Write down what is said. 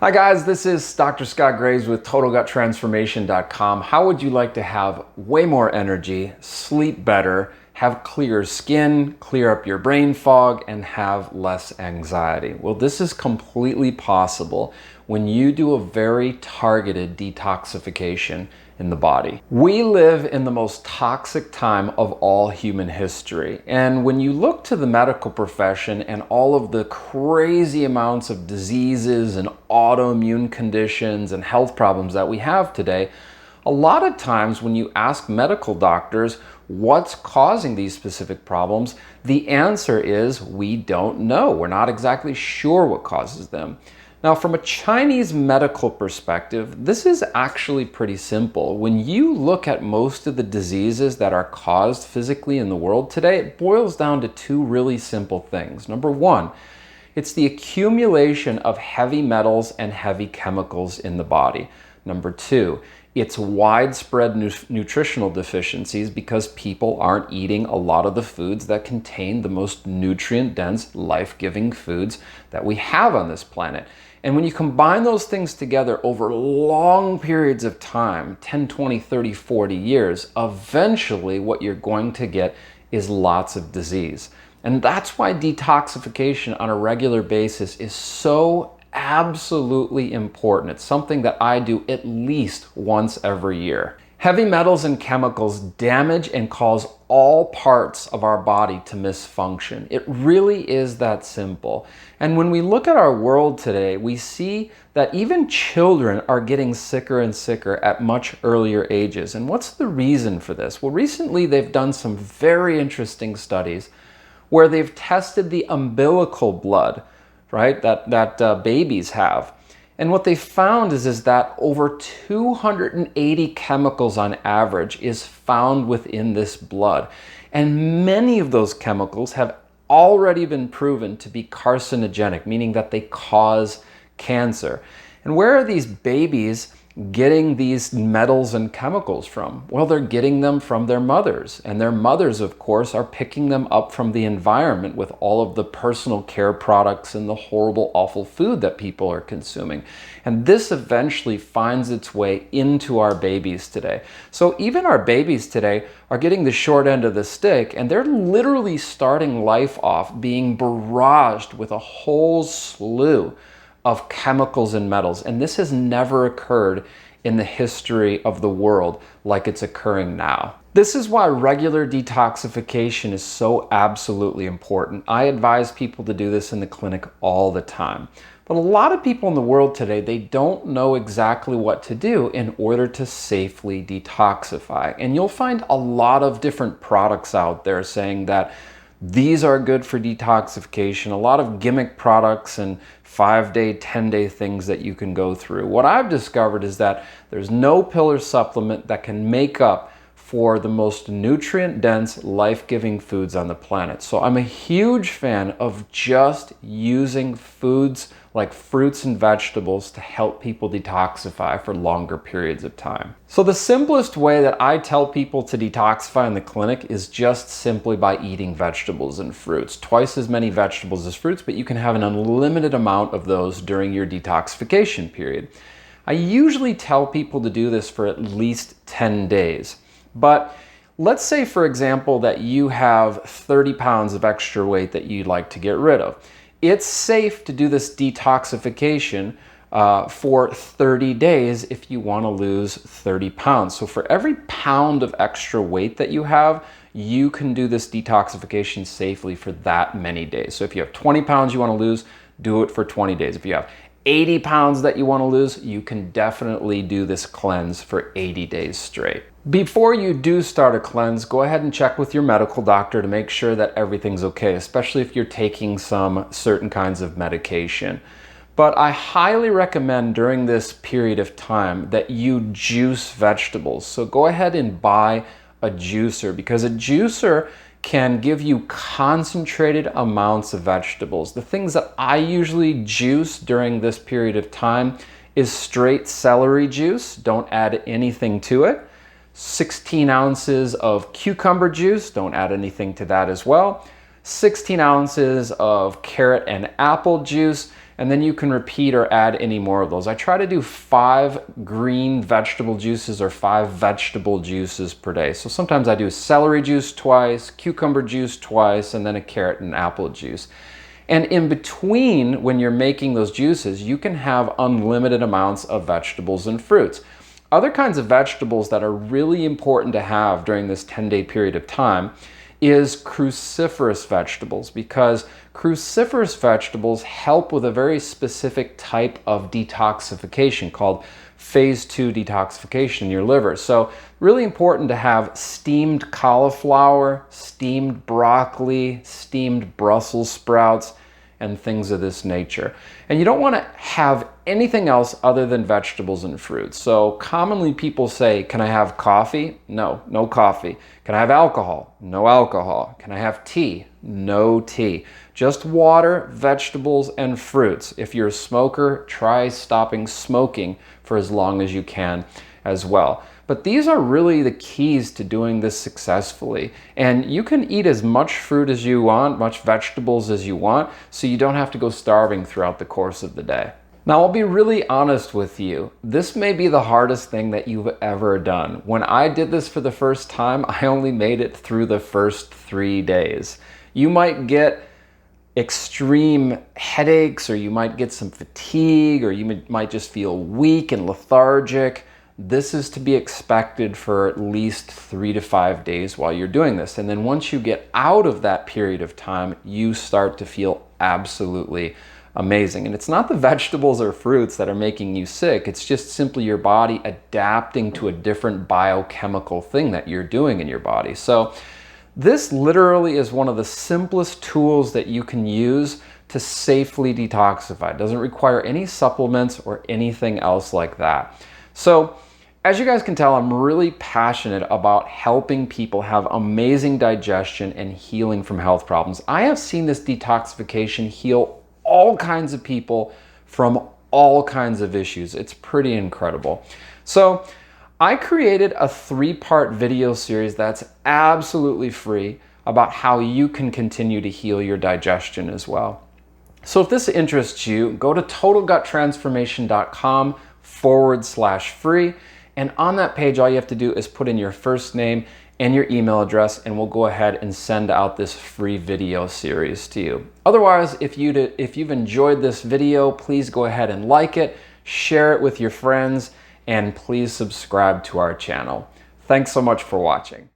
Hi guys, this is Dr. Scott Graves with TotalGutTransformation.com. How would you like to have way more energy, sleep better, have clearer skin, clear up your brain fog, and have less anxiety? Well, this is completely possible when you do a very targeted detoxification in the body. We live in the most toxic time of all human history. And when you look to the medical profession and all of the crazy amounts of diseases and autoimmune conditions and health problems that we have today, a lot of times when you ask medical doctors what's causing these specific problems, the answer is we don't know. We're not exactly sure what causes them. Now, from a Chinese medical perspective, this is actually pretty simple. When you look at most of the diseases that are caused physically in the world today, it boils down to two really simple things. Number one, it's the accumulation of heavy metals and heavy chemicals in the body. Number two, it's widespread nutritional deficiencies because people aren't eating a lot of the foods that contain the most nutrient-dense, life-giving foods that we have on this planet. And when you combine those things together over long periods of time, 10, 20, 30, 40 years, eventually what you're going to get is lots of disease. And that's why detoxification on a regular basis is so absolutely important. It's something that I do at least once every year. Heavy metals and chemicals damage and cause all parts of our body to misfunction. It really is that simple. And when we look at our world today, we see that even children are getting sicker and sicker at much earlier ages. And what's the reason for this? Well, recently they've done some very interesting studies where they've tested the umbilical blood, right, that babies have. And what they found is that over 280 chemicals on average is found within this blood. And many of those chemicals have already been proven to be carcinogenic, meaning that they cause cancer. And where are these babies getting these metals and chemicals from? Well, they're getting them from their mothers. And their mothers, of course, are picking them up from the environment with all of the personal care products and the horrible, awful food that people are consuming. And this eventually finds its way into our babies today. So even our babies today are getting the short end of the stick, and they're literally starting life off being barraged with a whole slew of chemicals and metals. And this has never occurred in the history of the world like it's occurring now. This is why regular detoxification is so absolutely important. I advise people to do this in the clinic all the time. But a lot of people in the world today, they don't know exactly what to do in order to safely detoxify. And you'll find a lot of different products out there saying that these are good for detoxification, a lot of gimmick products and 5-day, 10-day things that you can go through. What I've discovered is that there's no pill or supplement that can make up for the most nutrient-dense, life-giving foods on the planet. So I'm a huge fan of just using foods like fruits and vegetables to help people detoxify for longer periods of time. So the simplest way that I tell people to detoxify in the clinic is just simply by eating vegetables and fruits. Twice as many vegetables as fruits, but you can have an unlimited amount of those during your detoxification period. I usually tell people to do this for at least 10 days. But let's say, for example, that you have 30 pounds of extra weight that you'd like to get rid of. It's safe to do this detoxification for 30 days if you want to lose 30 pounds. So for every pound of extra weight that you have, you can do this detoxification safely for that many days. So if you have 20 pounds you want to lose, do it for 20 days. If you have 80 pounds that you want to lose, you can definitely do this cleanse for 80 days straight. Before you do start a cleanse, go ahead and check with your medical doctor to make sure that everything's okay, especially if you're taking some certain kinds of medication. But I highly recommend during this period of time that you juice vegetables. So go ahead and buy a juicer, because a juicer can give you concentrated amounts of vegetables. The things that I usually juice during this period of time is straight celery juice. Don't add anything to it. 16 ounces of cucumber juice. Don't add anything to that as well. 16 ounces of carrot and apple juice, and then you can repeat or add any more of those. I try to do 5 green vegetable juices or 5 vegetable juices per day. So sometimes I do celery juice twice, cucumber juice twice, and then a carrot and apple juice. And in between, when you're making those juices, you can have unlimited amounts of vegetables and fruits. Other kinds of vegetables that are really important to have during this 10-day period of time is cruciferous vegetables, because cruciferous vegetables help with a very specific type of detoxification called phase 2 detoxification in your liver. So really important to have steamed cauliflower, steamed broccoli, steamed Brussels sprouts, and things of this nature. And you don't want to have anything else other than vegetables and fruits. So commonly people say, can I have coffee? No, no coffee. Can I have alcohol? No alcohol. Can I have tea? No tea. Just water, vegetables, and fruits. If you're a smoker, try stopping smoking for as long as you can as well. But these are really the keys to doing this successfully. And you can eat as much fruit as you want, much vegetables as you want, so you don't have to go starving throughout the course of the day. Now, I'll be really honest with you. This may be the hardest thing that you've ever done. When I did this for the first time, I only made it through the first 3 days. You might get extreme headaches, or you might get some fatigue, or you might just feel weak and lethargic. This is to be expected for at least 3 to 5 days while you're doing this. And then once you get out of that period of time, you start to feel absolutely amazing. And it's not the vegetables or fruits that are making you sick. It's just simply your body adapting to a different biochemical thing that you're doing in your body. So this literally is one of the simplest tools that you can use to safely detoxify. It doesn't require any supplements or anything else like that. So as you guys can tell, I'm really passionate about helping people have amazing digestion and healing from health problems. I have seen this detoxification heal all kinds of people from all kinds of issues. It's pretty incredible. So I created a 3-part video series that's absolutely free about how you can continue to heal your digestion as well. So if this interests you, go to totalguttransformation.com/free. And on that page, all you have to do is put in your first name and your email address, and we'll go ahead and send out this free video series to you. Otherwise, if you've enjoyed this video, please go ahead and like it, share it with your friends, and please subscribe to our channel. Thanks so much for watching.